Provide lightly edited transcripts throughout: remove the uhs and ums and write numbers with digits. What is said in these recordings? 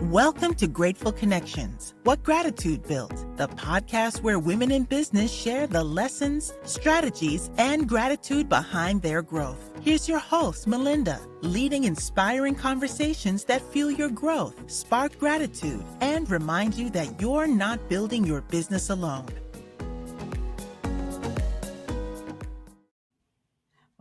Welcome to Grateful Connections, What Gratitude Built, the podcast where women in business share the lessons, strategies, and gratitude behind their growth. Here's your host, Malinda, leading inspiring conversations that fuel your growth, spark gratitude, and remind you that you're not building your business alone.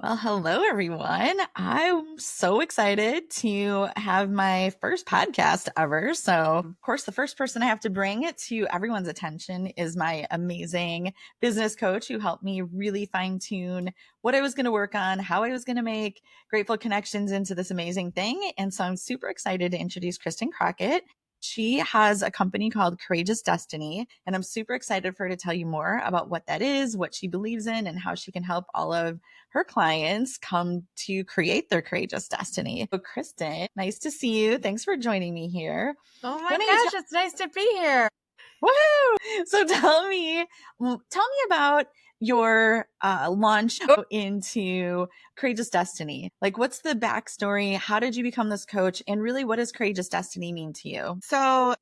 Well, hello, everyone. I'm so excited to have my first podcast ever. So, of course, the first person I have to bring it to everyone's attention is my amazing business coach who helped me really fine tune what I was going to work on, how I was going to make Grateful Connections into this amazing thing. And so I'm super excited to introduce Kristin Crockett. She has a company called Courageous Destiny, and I'm super excited for her to tell you more about what that is, what she believes in, and how she can help all of her clients come to create their courageous destiny. So Kristin, nice to see you. Thanks for joining me here. Oh my gosh, it's nice to be here. Woohoo! So tell me about your launch into Courageous Destiny. Like, what's the backstory? How did you become this coach? And really, what does Courageous Destiny mean to you? So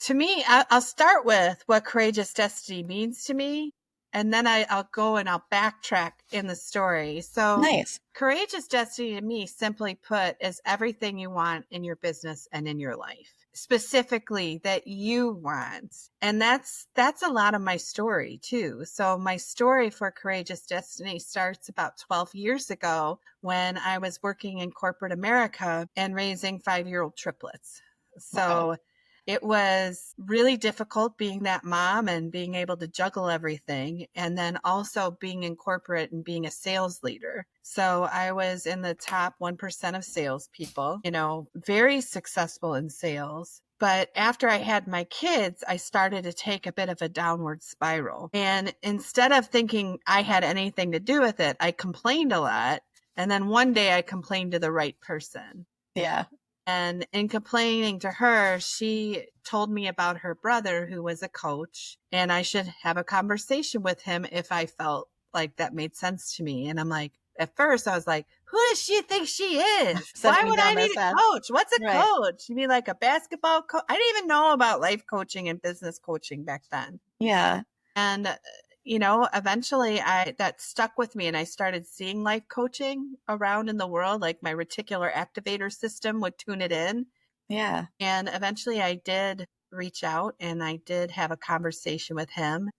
to me, I'll start with what Courageous Destiny means to me. And then I'll go and I'll backtrack in the story. So nice. Courageous Destiny to me, simply put, is everything you want in your business and in your life. Specifically that you want. And that's a lot of my story too. So my story for Courageous Destiny starts about 12 years ago when I was working in corporate America and raising 5-year-old triplets. So wow. It was really difficult being that mom and being able to juggle everything. And then also being in corporate and being a sales leader. So I was in the top 1% of salespeople, very successful in sales. But after I had my kids, I started to take a bit of a downward spiral. And instead of thinking I had anything to do with it, I complained a lot. And then one day I complained to the right person. Yeah. And in complaining to her, she told me about her brother who was a coach, and I should have a conversation with him if I felt like that made sense to me. And I'm like, at first I was like, who does she think she is? Why would I need a coach? What's a coach? You mean like a basketball coach? I didn't even know about life coaching and business coaching back then. Yeah. And eventually that stuck with me, and I started seeing life coaching around in the world, like my reticular activator system would tune it in. Yeah. And eventually I did reach out and I did have a conversation with him,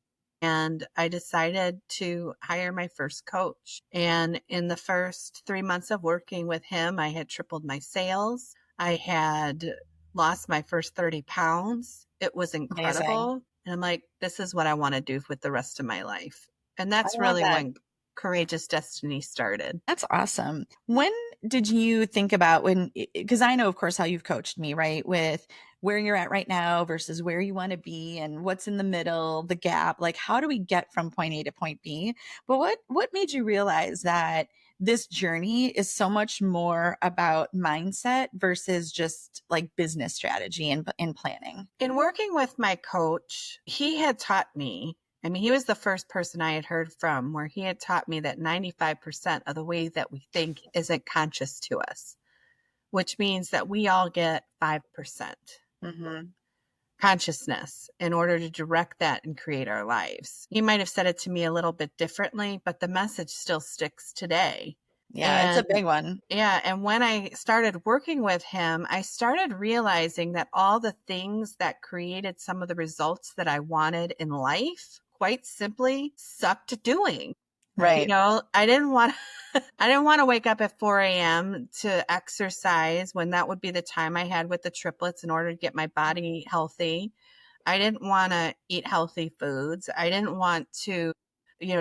and I decided to hire my first coach. And in the first 3 months of working with him, I had tripled my sales. I had lost my first 30 pounds. It was incredible. Amazing. And I'm like, this is what I want to do with the rest of my life. And that's really when Courageous Destiny started. That's awesome. When did you think about because I know, of course, how you've coached me, right? With where you're at right now versus where you want to be and what's in the middle, the gap, like how do we get from point A to point B? But what made you realize that this journey is so much more about mindset versus just like business strategy and planning? In working with my coach, he had taught me, he was the first person I had heard from where he had taught me that 95% of the way that we think isn't conscious to us, which means that we all get 5% consciousness in order to direct that and create our lives. He might have said it to me a little bit differently, but the message still sticks today. Yeah, it's a big one. Yeah. And when I started working with him, I started realizing that all the things that created some of the results that I wanted in life, quite simply, sucked doing. Right. I didn't want to wake up at 4 a.m. to exercise when that would be the time I had with the triplets in order to get my body healthy. I didn't want to eat healthy foods. I didn't want to,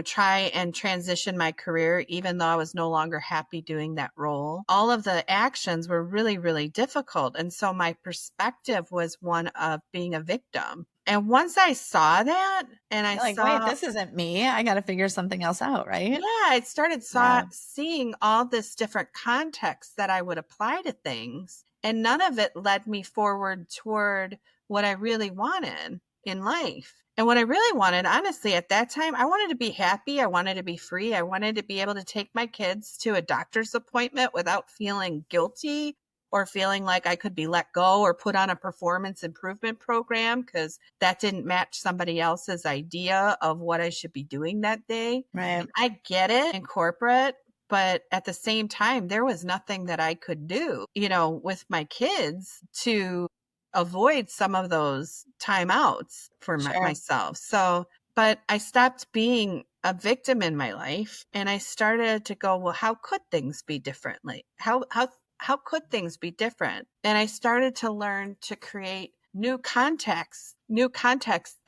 try and transition my career, even though I was no longer happy doing that role. All of the actions were really, really difficult. And so my perspective was one of being a victim. And once I saw that and wait, this isn't me. I got to figure something else out, right? Yeah, I started seeing all this different context that I would apply to things. And none of it led me forward toward what I really wanted in life. And what I really wanted, honestly, at that time, I wanted to be happy. I wanted to be free. I wanted to be able to take my kids to a doctor's appointment without feeling guilty or feeling like I could be let go or put on a performance improvement program because that didn't match somebody else's idea of what I should be doing that day. Right. I get it in corporate, but at the same time, there was nothing that I could do, with my kids to avoid some of those timeouts for Sure. myself. So, but I stopped being a victim in my life and I started to go, well, how could things be differently? How could things be different? And I started to learn to create new contexts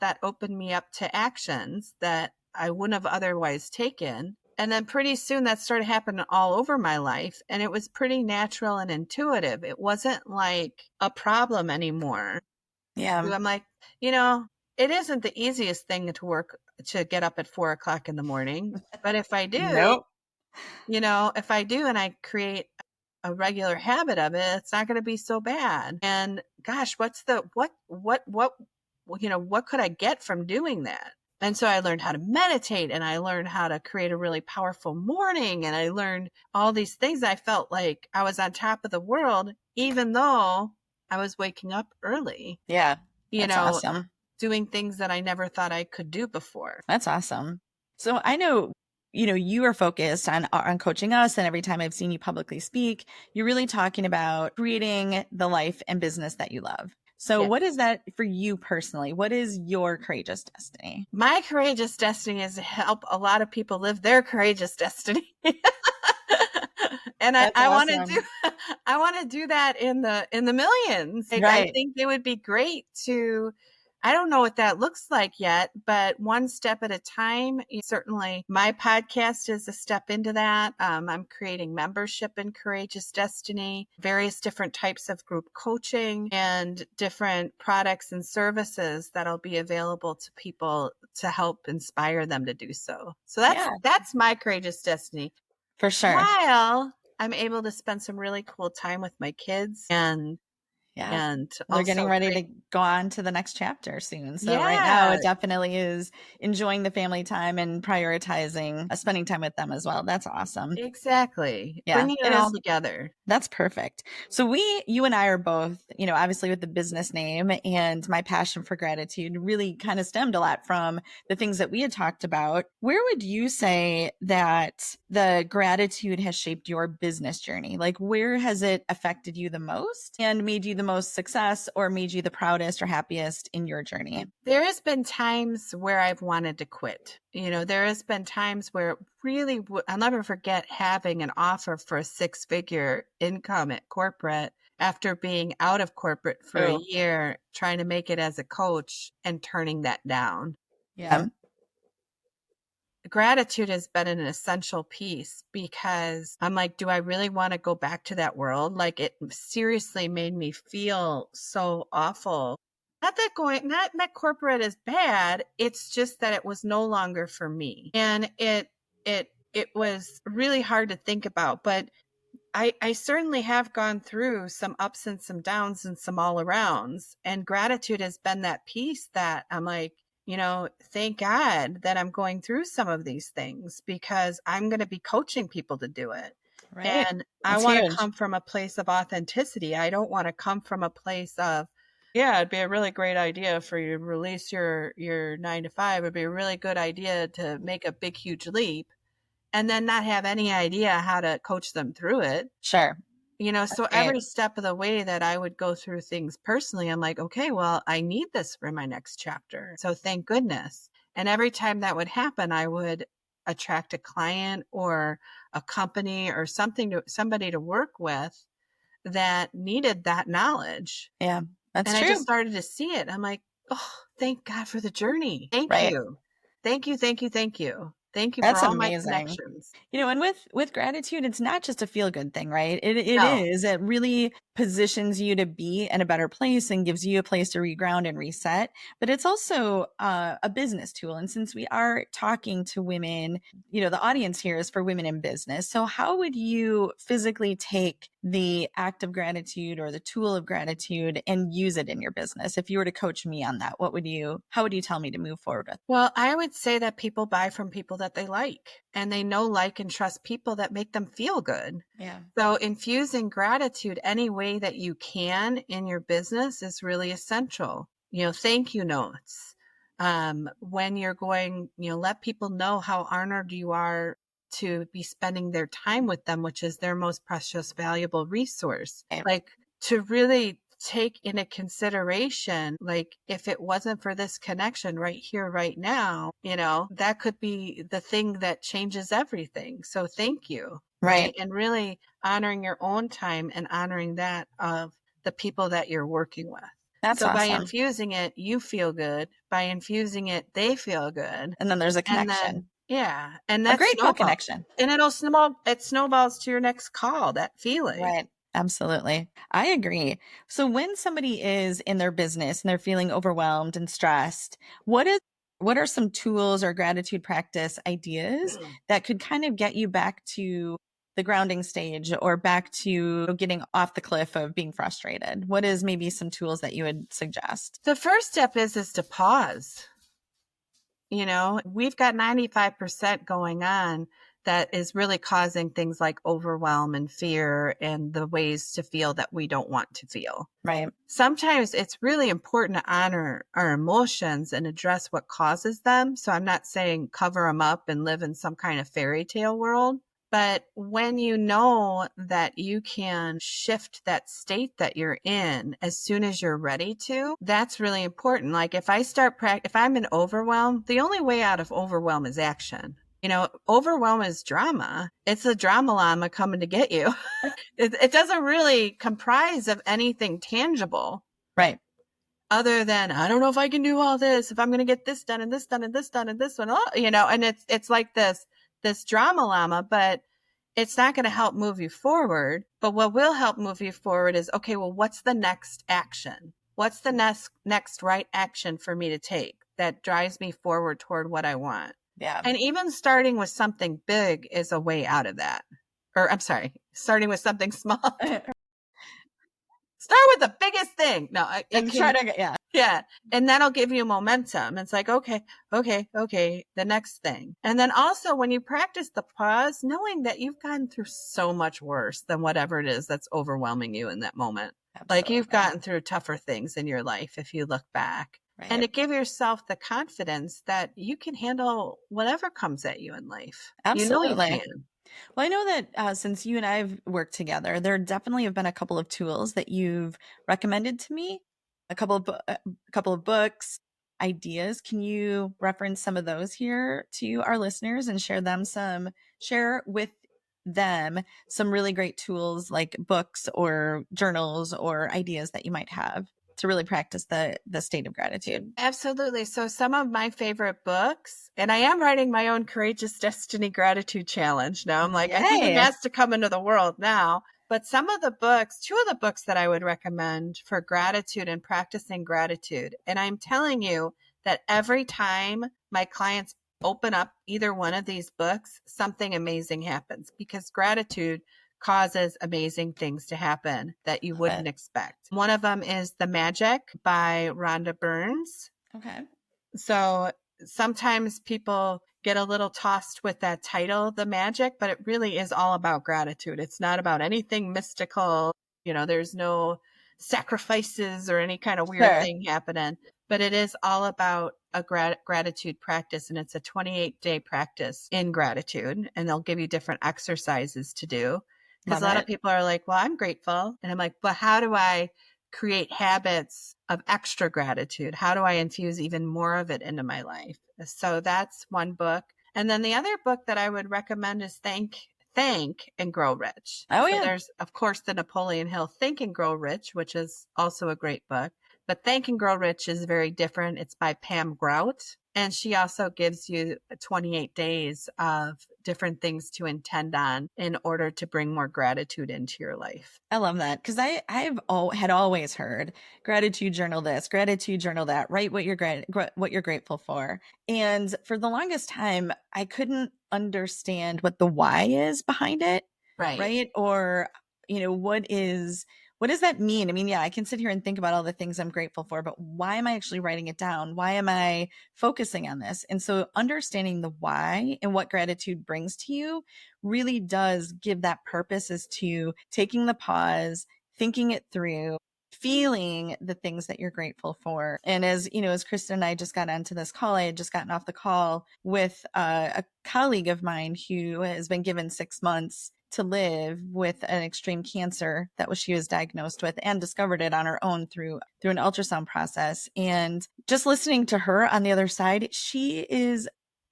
that opened me up to actions that I wouldn't have otherwise taken. And then pretty soon that started happening all over my life. And it was pretty natural and intuitive. It wasn't like a problem anymore. Yeah. I'm like, it isn't the easiest thing to get up at 4:00 in the morning. But if I do, Nope. if I do and I create a regular habit of it, it's not going to be so bad. And gosh, what could I get from doing that? And so I learned how to meditate and I learned how to create a really powerful morning. And I learned all these things. I felt like I was on top of the world, even though I was waking up early. Yeah. That's awesome. Doing things that I never thought I could do before. That's awesome. So I know, you are focused on coaching us. And every time I've seen you publicly speak, you're really talking about creating the life and business that you love. So Yes. What is that for you personally? What is your courageous destiny? My courageous destiny is to help a lot of people live their courageous destiny. And I want to do that in the millions. Right. I think it would be great to, I don't know what that looks like yet, but one step at a time. Certainly my podcast is a step into that. I'm creating membership in Courageous Destiny, various different types of group coaching and different products and services that'll be available to people to help inspire them to do so. So that's my Courageous Destiny. For sure. While I'm able to spend some really cool time with my kids and they're getting ready to go on to the next chapter soon. So right now it definitely is enjoying the family time and prioritizing spending time with them as well. That's awesome. Exactly. Yeah, bringing it all together. That's perfect. So you and I are both, obviously with the business name, and my passion for gratitude really kind of stemmed a lot from the things that we had talked about. Where would you say that the gratitude has shaped your business journey? Like, where has it affected you the most and made you the most success or made you the proudest or happiest in your journey? There has been times where I've wanted to quit. There has been times where really, I'll never forget having an offer for a 6-figure income at corporate after being out of corporate for a year, trying to make it as a coach and turning that down. Yeah. Gratitude has been an essential piece because I'm like, do I really want to go back to that world? Like, it seriously made me feel so awful. Not that corporate is bad. It's just that it was no longer for me. And it was really hard to think about, but I certainly have gone through some ups and some downs and some all arounds. And gratitude has been that piece that I'm like, thank God that I'm going through some of these things because I'm going to be coaching people to do it. Right. And I want to come from a place of authenticity. I don't want to come from a place of, it'd be a really great idea for you to release your 9 to 5. It'd be a really good idea to make a big, huge leap and then not have any idea how to coach them through it. Sure. So every step of the way that I would go through things personally, I'm like, okay, well, I need this for my next chapter. So thank goodness. And every time that would happen, I would attract a client or a company or somebody to work with that needed that knowledge. Yeah, that's true. And I just started to see it. I'm like, oh, thank God for the journey. Thank you. Thank you. Thank you. Thank you. Thank you That's for all amazing. my connections. And with gratitude, it's not just a feel-good thing, right? It is. It really positions you to be in a better place and gives you a place to reground and reset. But it's also a business tool. And since we are talking to women, the audience here is for women in business. So how would you physically take the act of gratitude or the tool of gratitude and use it in your business? If you were to coach me on that, how would you tell me to move forward with? Well, I would say that people buy from people that they like, and they know, like, and trust people that make them feel good. Yeah. So infusing gratitude any way that you can in your business is really essential. Thank you notes. When you're going, let people know how honored you are to be spending their time with them, which is their most precious, valuable resource. Right. Like, to really take into consideration, like, if it wasn't for this connection right here, right now, that could be the thing that changes everything. So thank you. Right. And really honoring your own time and honoring that of the people that you're working with. That's so awesome. By infusing it, you feel good. By infusing it, they feel good. And then there's a connection. And that's a grateful connection. And it snowballs to your next call, that feeling. Right. Absolutely. I agree. So when somebody is in their business and they're feeling overwhelmed and stressed, what are some tools or gratitude practice ideas that could kind of get you back to the grounding stage or back to getting off the cliff of being frustrated? What is maybe some tools that you would suggest? The first step is to pause. We've got 95% going on that is really causing things like overwhelm and fear and the ways to feel that we don't want to feel. Right. Sometimes it's really important to honor our emotions and address what causes them. So I'm not saying cover them up and live in some kind of fairy tale world. But when you know that you can shift that state that you're in as soon as you're ready to, that's really important. Like, if I'm in overwhelm, the only way out of overwhelm is action. Overwhelm is drama. It's a drama llama coming to get you. It doesn't really comprise of anything tangible. Right. Other than, I don't know if I can do all this, if I'm going to get this done and this done and this done and this one, and it's like this drama llama, but it's not going to help move you forward. But what will help move you forward is, okay, well, what's the next action? What's the next right action for me to take that drives me forward toward what I want? Yeah. And even starting with something big is a way out of that. Or I'm sorry, starting with something small. Start with the biggest thing. No, yeah. And that'll give you momentum. It's like, okay, the next thing. And then also when you practice the pause, knowing that you've gone through so much worse than whatever it is that's overwhelming you in that moment. Absolutely. Like, you've gotten through tougher things in your life if you look back. Right. And to give yourself the confidence that you can handle whatever comes at you in life. Absolutely. You know you can. Well, I know that since you and I have worked together, there definitely have been a couple of tools that you've recommended to me, a couple of books, ideas. Can you reference some of those here to our listeners and share with them some really great tools like books or journals or ideas that you might have to really practice the state of gratitude? Absolutely. So some of my favorite books, and I am writing my own Courageous Destiny Gratitude Challenge now. I'm like, I think it has to come into the world now. But two of the books that I would recommend for gratitude and practicing gratitude. And I'm telling you that every time my clients open up either one of these books, something amazing happens, because gratitude causes amazing things to happen that you wouldn't expect. One of them is The Magic by Rhonda Burns. Okay. So sometimes people get a little tossed with that title, The Magic, but it really is all about gratitude. It's not about anything mystical. There's no sacrifices or any kind of weird thing happening, but it is all about a gratitude practice. And it's a 28-day practice in gratitude. And they'll give you different exercises to do. Because a lot of people are like, well, I'm grateful. And I'm like, but how do I create habits of extra gratitude? How do I infuse even more of it into my life? So that's one book. And then the other book that I would recommend is Think and Grow Rich. Oh, so yeah. There's, of course, the Napoleon Hill Think and Grow Rich, which is also a great book. But Think and Grow Rich is very different. It's by Pam Grout. And she also gives you 28 days of different things to intend on in order to bring more gratitude into your life. I love that, because I've always heard gratitude journal this, gratitude journal that, write what you're grateful for. And for the longest time, I couldn't understand what the why is behind it. Right. Or what does that mean? I mean, yeah, I can sit here and think about all the things I'm grateful for, but why am I actually writing it down? Why am I focusing on this? And so understanding the why and what gratitude brings to you really does give that purpose as to taking the pause, thinking it through, feeling the things that you're grateful for. And as Kristin and I just got onto this call, I had just gotten off the call with a colleague of mine who has been given 6 months to live with an extreme cancer she was diagnosed with and discovered it on her own through an ultrasound process. And just listening to her on the other side, she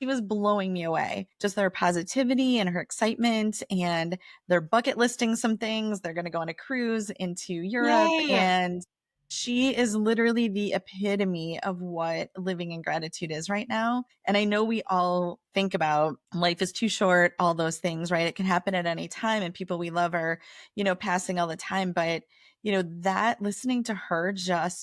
was blowing me away. Just their positivity and her excitement, and they're bucket listing some things. They're going to go on a cruise into Europe. Yay. And she is literally the epitome of what living in gratitude is right now. And I know we all think about life is too short, all those things, right? It can happen at any time, and people we love are, passing all the time. But that listening to her,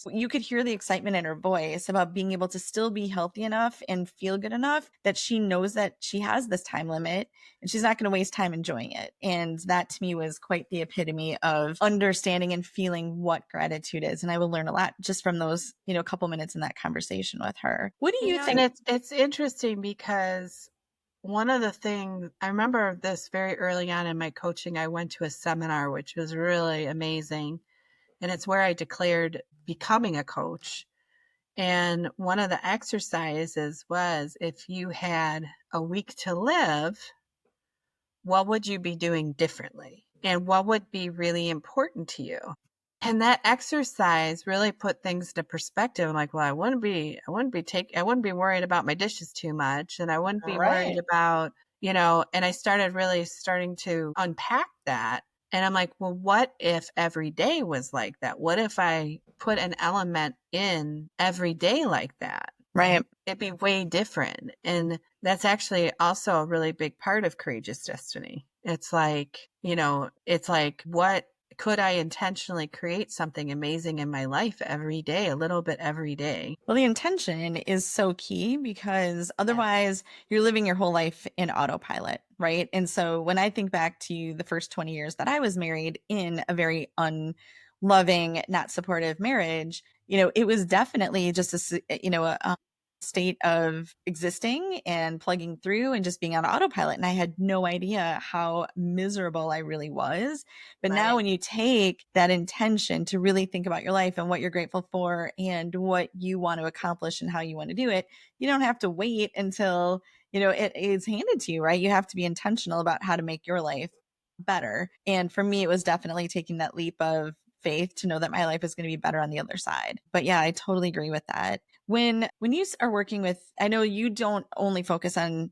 you could hear the excitement in her voice about being able to still be healthy enough and feel good enough that she knows that she has this time limit and she's not going to waste time enjoying it. And that to me was quite the epitome of understanding and feeling what gratitude is. And I will learn a lot just from those, couple minutes in that conversation with her. What do you think? And it's interesting because one of the things I remember this very early on in my coaching, I went to a seminar, which was really amazing. And it's where I declared becoming a coach. And one of the exercises was, if you had a week to live, what would you be doing differently? And what would be really important to you? And that exercise really put things into perspective. I'm like, well, I wouldn't be worried about my dishes too much. And I wouldn't be worried about, and I starting to unpack that. And I'm like, well, what if every day was like that? What if I put an element in every day like that? Right. It'd be way different. And that's actually also a really big part of Courageous Destiny. It's like, what could I intentionally create something amazing in my life every day, a little bit every day? Well, the intention is so key, because otherwise you're living your whole life in autopilot, right? And so when I think back to the first 20 years that I was married in a very unloving, not supportive marriage, it was definitely just a state of existing and plugging through and just being on autopilot. And I had no idea how miserable I really was. But now when you take that intention to really think about your life and what you're grateful for and what you want to accomplish and how you want to do it, you don't have to wait until, it is handed to you, right? You have to be intentional about how to make your life better. And for me, it was definitely taking that leap of faith to know that my life is going to be better on the other side. But yeah, I totally agree with that. When you are working with, I know you don't only focus on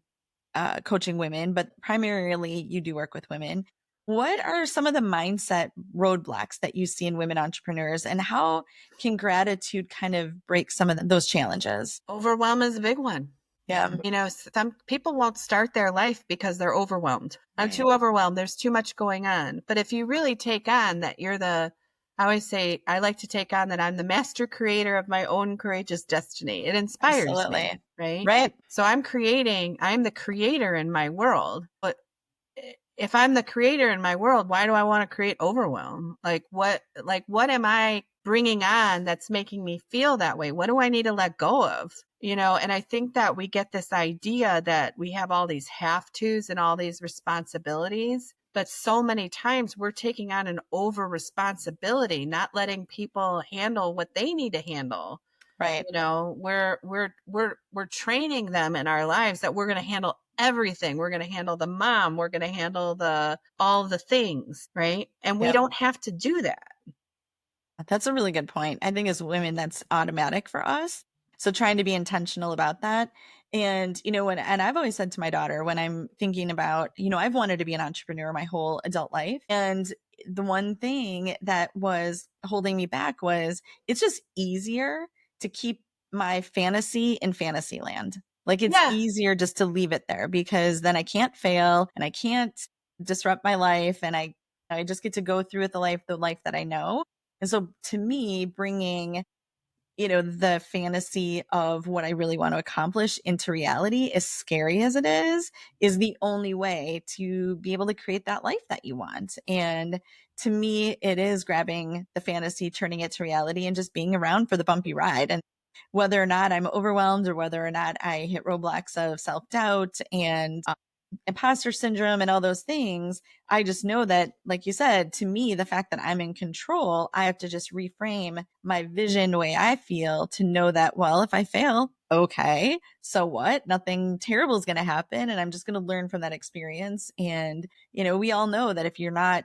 coaching women, but primarily you do work with women. What are some of the mindset roadblocks that you see in women entrepreneurs, and how can gratitude kind of break some of those challenges? Overwhelm is a big one. Yeah. Some people won't start their life because they're overwhelmed. I'm too overwhelmed. There's too much going on. But if you really take on that, I always say, I like to take on that I'm the master creator of my own courageous destiny. It inspires me, right? Right. So I'm the creator in my world. But if I'm the creator in my world, why do I want to create overwhelm? What am I bringing on that's making me feel that way? What do I need to let go of? And I think that we get this idea that we have all these have tos and all these responsibilities. But so many times we're taking on an over responsibility, not letting people handle what they need to handle. Right. We're training them in our lives that we're going to handle everything. We're going to handle the mom. We're going to handle all the things, right? And we don't have to do that. That's a really good point. I think as women, that's automatic for us. So trying to be intentional about that. And, and I've always said to my daughter when I'm thinking about, I've wanted to be an entrepreneur my whole adult life. And the one thing that was holding me back was it's just easier to keep my fantasy in fantasy land. Like it's easier just to leave it there, because then I can't fail and I can't disrupt my life. And I just get to go through with the life that I know. And so to me, bringing the fantasy of what I really want to accomplish into reality, as scary as it is the only way to be able to create that life that you want. And to me, it is grabbing the fantasy, turning it to reality, and just being around for the bumpy ride. And whether or not I'm overwhelmed, or whether or not I hit roadblocks of self-doubt and imposter syndrome and all those things, I just know that, like you said, to me, the fact that I'm in control, I have to just reframe my vision the way I feel, to know that, well, if I fail, okay, so what? Nothing terrible is going to happen. And I'm just going to learn from that experience. And, we all know that if you're not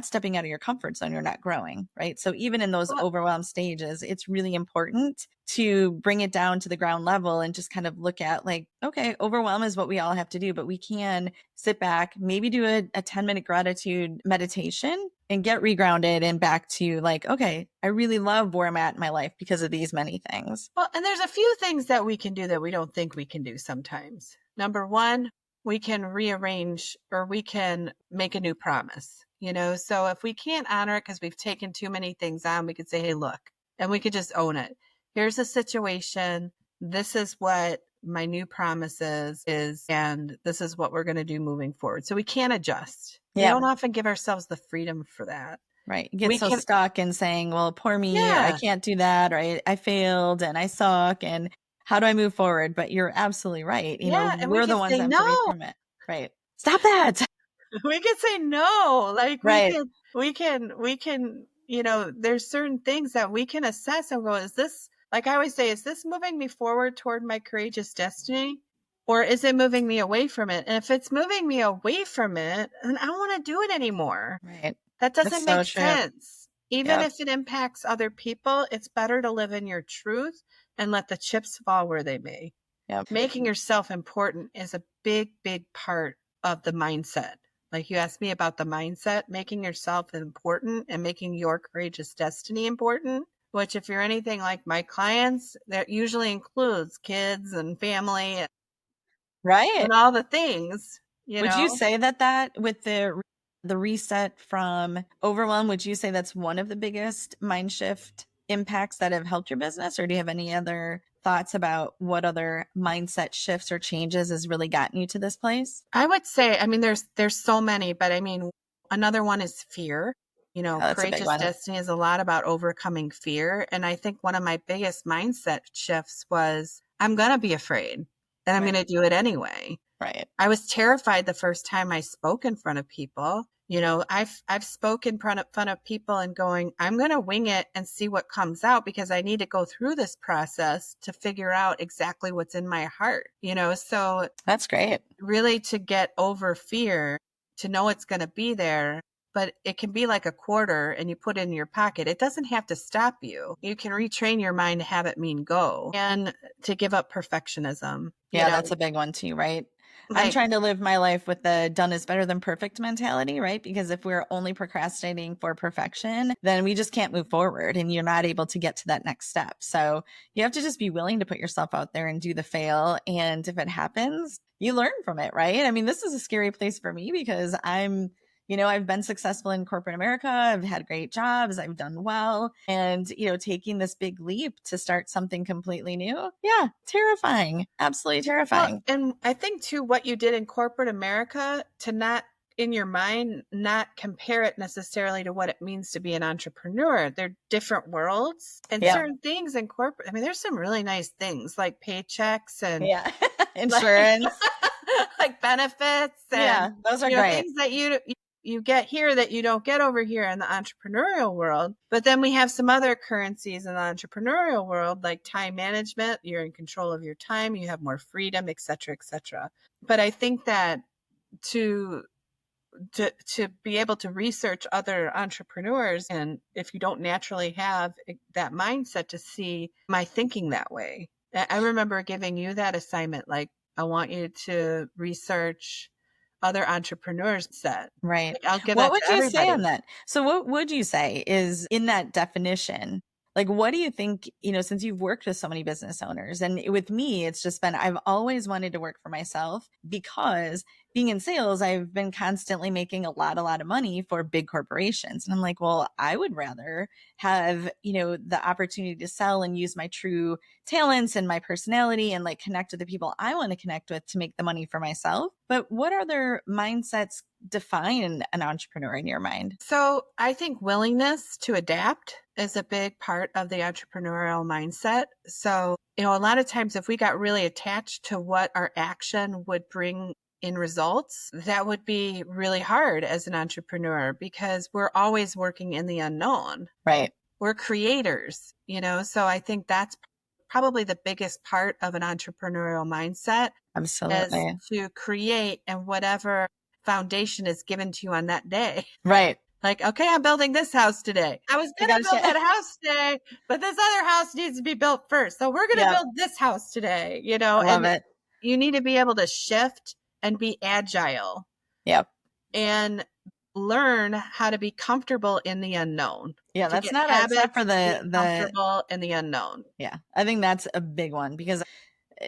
stepping out of your comfort zone, you're not growing, right? So even in those overwhelmed stages, it's really important to bring it down to the ground level and just kind of look at, like, okay, overwhelm is what we all have to do, but we can sit back, maybe do a 10-minute gratitude meditation and get regrounded and back to, like, okay, I really love where I'm at in my life because of these many things. Well, and there's a few things that we can do that we don't think we can do sometimes. Number one, we can rearrange, or we can make a new promise. So if we can't honor it because we've taken too many things on, we could say, hey, look, and we could just own it. Here's a situation. This is what my new promise is, and this is what we're going to do moving forward. So we can adjust. We don't often give ourselves the freedom for that. Right. You get stuck in saying, well, poor me, or I can't do that, or I failed and I suck, and how do I move forward? But you're absolutely right. And we're the ones that have to read from it. Right. Stop that. We can say no. Like, right. we can, there's certain things that we can assess and go, is this, like I always say, is this moving me forward toward my courageous destiny? Or is it moving me away from it? And if it's moving me away from it, then I don't want to do it anymore. Right. That doesn't make sense. Even if it impacts other people, it's better to live in your truth and let the chips fall where they may. Yep. Making yourself important is a big, big part of the mindset. Like you asked me about the mindset, making yourself important and making your courageous destiny important, which if you're anything like my clients, that usually includes kids and family. Right. And all the things, Would you say that with the reset from overwhelm, would you say that's one of the biggest mind shift impacts that have helped your business? Or do you have any other thoughts about what other mindset shifts or changes has really gotten you to this place? I would say, there's so many, but another one is fear. Courageous destiny is a lot about overcoming fear. And I think one of my biggest mindset shifts was, I'm going to be afraid and I'm going to do it anyway. Right. I was terrified the first time I spoke in front of people. I've spoken in front of people and going, I'm going to wing it and see what comes out, because I need to go through this process to figure out exactly what's in my heart, so that's great. Really, to get over fear, to know it's going to be there, but it can be like a quarter and you put it in your pocket. It doesn't have to stop you. You can retrain your mind to have it mean go, and to give up perfectionism. Yeah, that's a big one too, right? I'm trying to live my life with the done is better than perfect mentality, right? Because if we're only procrastinating for perfection, then we just can't move forward and you're not able to get to that next step. So you have to just be willing to put yourself out there and do the fail. And if it happens, you learn from it, right? This is a scary place for me because I've been successful in corporate America. I've had great jobs. I've done well. And, taking this big leap to start something completely new. Yeah. Terrifying. Absolutely terrifying. Well, and I think too, what you did in corporate America, to not in your mind, not compare it necessarily to what it means to be an entrepreneur. They're different worlds, and certain things in corporate. There's some really nice things like paychecks and insurance, like benefits. And, those are great. Things that you get here that you don't get over here in the entrepreneurial world. But then we have some other currencies in the entrepreneurial world, like time management. You're in control of your time. You have more freedom, et cetera, et cetera. But I think that to be able to research other entrepreneurs, and if you don't naturally have that mindset, to see, am I thinking that way? I remember giving you that assignment, like, I want you to research other entrepreneurs said. Right. I'll give what that would to you everybody. say on that? So what would you say is in that definition? Like, what do you think, since you've worked with so many business owners, and with me, it's just been, I've always wanted to work for myself because being in sales, I've been constantly making a lot of money for big corporations. And I'm like, well, I would rather have, the opportunity to sell and use my true talents and my personality and like connect with the people I want to connect with to make the money for myself. But what other mindsets define an entrepreneur in your mind? So I think willingness to adapt is a big part of the entrepreneurial mindset. So, a lot of times if we got really attached to what our action would bring in results, that would be really hard as an entrepreneur because we're always working in the unknown. Right. We're creators, so I think that's probably the biggest part of an entrepreneurial mindset. Absolutely. Is to create and whatever foundation is given to you on that day. Right. Like, okay, I'm building this house today. I was going to build that house today, but this other house needs to be built first. So we're going to build this house today, I love it. You need to be able to shift and be agile. Yep. And learn how to be comfortable in the unknown. Yeah, that's not except for the comfortable in the unknown. Yeah, I think that's a big one because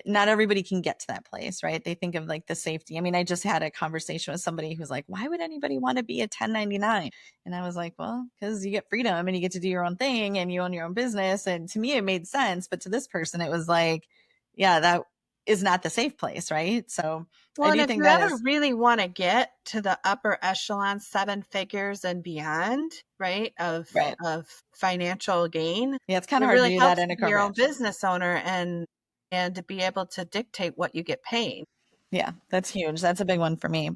not everybody can get to that place, right? They think of like the safety. I mean, I just had a conversation with somebody who's like, why would anybody want to be a 1099? And I was like, well, because you get freedom and you get to do your own thing and you own your own business. And to me, it made sense. But to this person, it was like, yeah, that is not the safe place, right? So well, I do and think if you that ever really want to get to the upper echelon, 7 figures and beyond, right, of financial gain, yeah, it's kind of hard really to do helps that in a your own corporation. business owner and to be able to dictate what you get paid. Yeah, that's huge. That's a big one for me.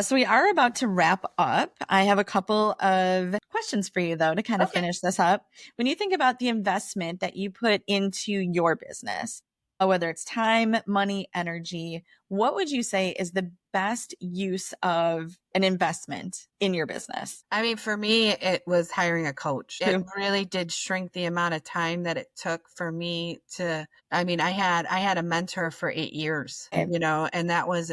So we are about to wrap up. I have a couple of questions for you, though, to kind of finish this up. When you think about the investment that you put into your business, whether it's time, money, energy, what would you say is the best use of an investment in your business? I mean, for me, it was hiring a coach. It really did shrink the amount of time that it took for me to, I mean, I had a mentor for 8 years, and that was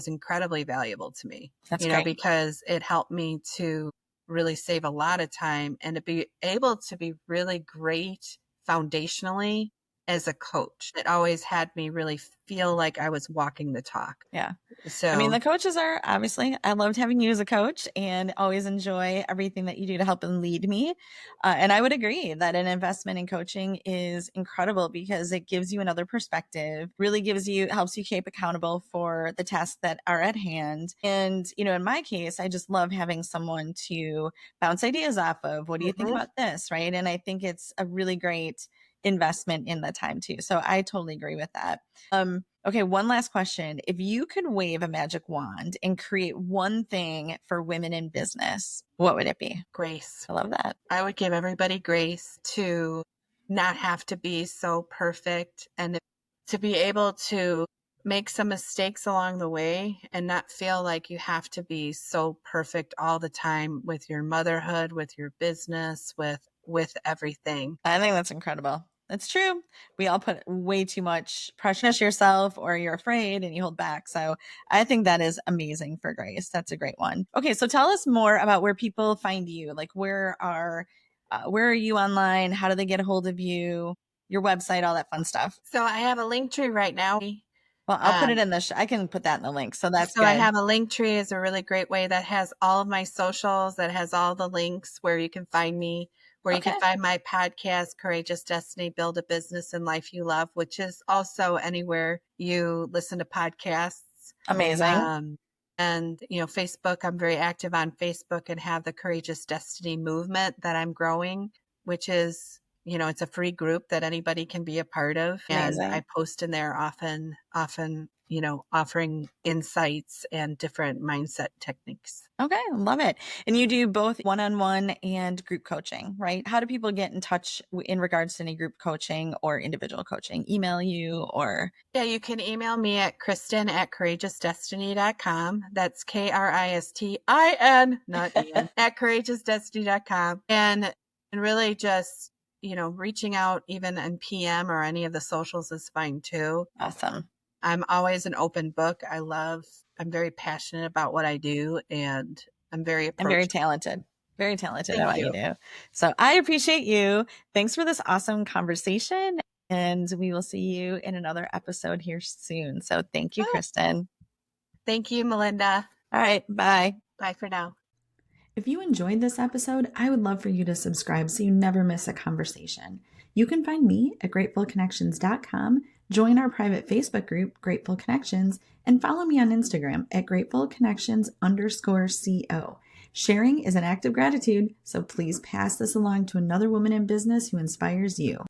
incredibly valuable to me. That's great. Because it helped me to really save a lot of time and to be able to be really great foundationally as a coach. It always had me really feel like I was walking the talk. Yeah. So, I mean, the coaches are obviously, I loved having you as a coach and always enjoy everything that you do to help and lead me. And I would agree that an investment in coaching is incredible because it gives you another perspective, really helps you keep accountable for the tasks that are at hand. And, in my case, I just love having someone to bounce ideas off of. What do you think about this? Right. And I think it's a really great investment in the time too. So I totally agree with that. Okay, one last question. If you could wave a magic wand and create one thing for women in business, what would it be? Grace. I love that. I would give everybody grace to not have to be so perfect and to be able to make some mistakes along the way and not feel like you have to be so perfect all the time with your motherhood, with your business, with everything. I think that's incredible. That's true. We all put way too much pressure on yourself or you're afraid and you hold back. So I think that is amazing for Grace. That's a great one. Okay. So tell us more about where people find you. Like where are you online? How do they get a hold of you? Your website, all that fun stuff. So I have a link tree right now. Well, I'll put it in I can put that in the link. So that's good. I have a link tree is a really great way that has all of my socials, that has all the links where you can find me, where you can find my podcast, Courageous Destiny, Build a Business and Life You Love, which is also anywhere you listen to podcasts. Amazing. And, Facebook, I'm very active on Facebook and have the Courageous Destiny movement that I'm growing, which is, it's a free group that anybody can be a part of. Amazing. And I post in there often, offering insights and different mindset techniques. Okay. Love it. And you do both one-on-one and group coaching, right? How do people get in touch in regards to any group coaching or individual coaching? Email you or? Yeah, you can email me at Kristin@courageousdestiny.com. That's Kristin, not Ian, at courageousdestiny.com. And really just, reaching out even in PM or any of the socials is fine too. Awesome. I'm always an open book. I'm very passionate about what I do and I'm very approachable. Very talented at what you do. So I appreciate you. Thanks for this awesome conversation. And we will see you in another episode here soon. So thank you, Kristin. Thank you, Malinda. All right. Bye. Bye for now. If you enjoyed this episode, I would love for you to subscribe so you never miss a conversation. You can find me at gratefulconnections.com, join our private Facebook group, Grateful Connections, and follow me on Instagram at gratefulconnections_co. Sharing is an act of gratitude, so please pass this along to another woman in business who inspires you.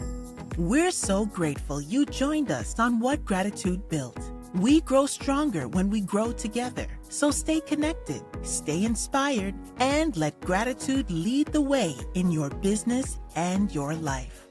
We're so grateful you joined us on What Gratitude Built. We grow stronger when we grow together. So stay connected, stay inspired, and let gratitude lead the way in your business and your life.